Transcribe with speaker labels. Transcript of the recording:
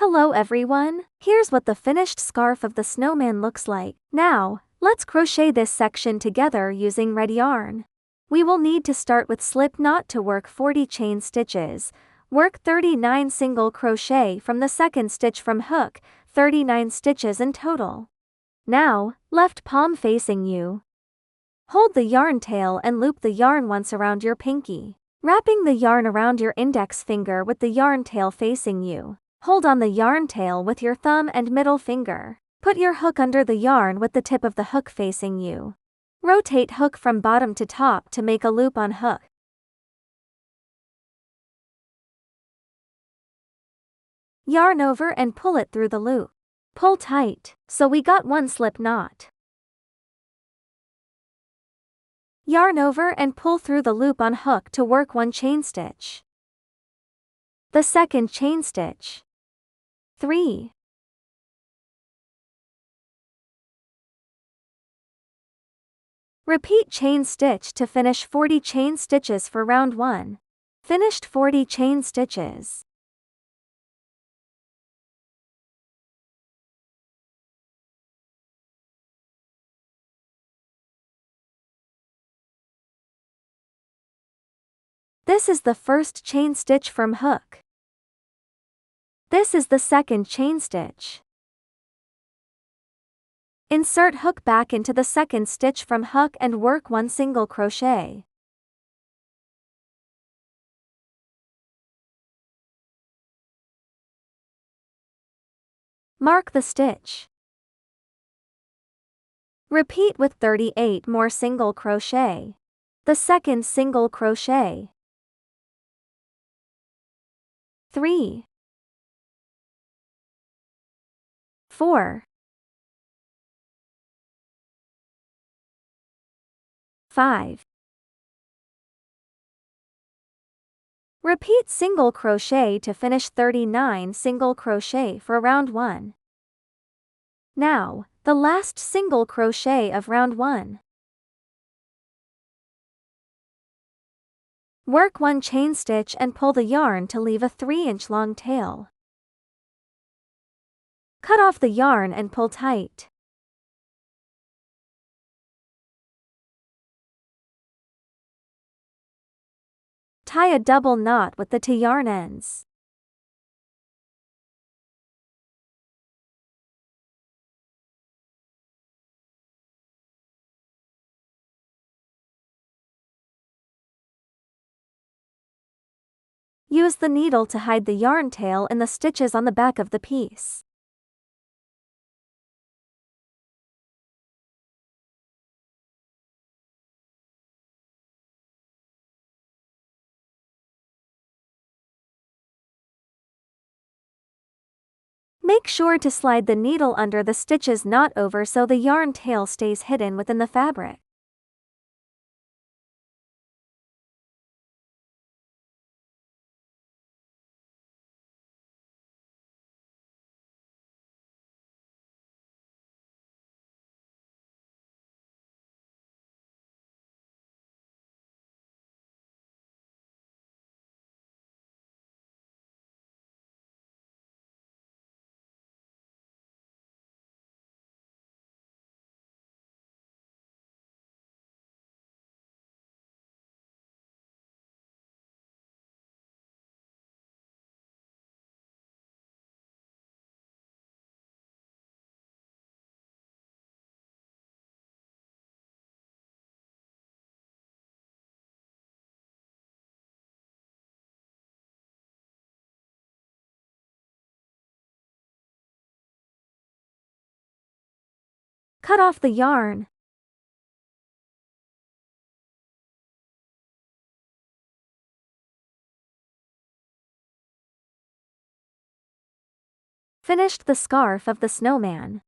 Speaker 1: Hello everyone, here's what the finished scarf of the snowman looks like. Now, let's crochet this section together using red yarn. We will need to start with slip knot to work 40 chain stitches. Work 39 single crochet from the second stitch from hook, 39 stitches in total. Now, left palm facing you. Hold the yarn tail and loop the yarn once around your pinky, wrapping the yarn around your index finger with the yarn tail facing you. Hold on the yarn tail with your thumb and middle finger. Put your hook under the yarn with the tip of the hook facing you. Rotate hook from bottom to top to make a loop on hook. Yarn over and pull it through the loop. Pull tight, so we got one slip knot. Yarn over and pull through the loop on hook to work one chain stitch. The second chain stitch. 3. Repeat chain stitch to finish 40 chain stitches for round 1. Finished 40 chain stitches. This is the first chain stitch from hook. This is the second chain stitch. Insert hook back into the second stitch from hook and work one single crochet. Mark the stitch. Repeat with 38 more single crochet. The second single crochet. 3. 4. 5. Repeat single crochet to finish 39 single crochet for round 1. Now, the last single crochet of round 1. Work one chain stitch and pull the yarn to leave a 3-inch long tail. Cut off the yarn and pull tight. Tie a double knot with the T-yarn ends. Use the needle to hide the yarn tail in the stitches on the back of the piece. Make sure to slide the needle under the stitches not over so the yarn tail stays hidden within the fabric. Cut off the yarn. Finished the scarf of the snowman.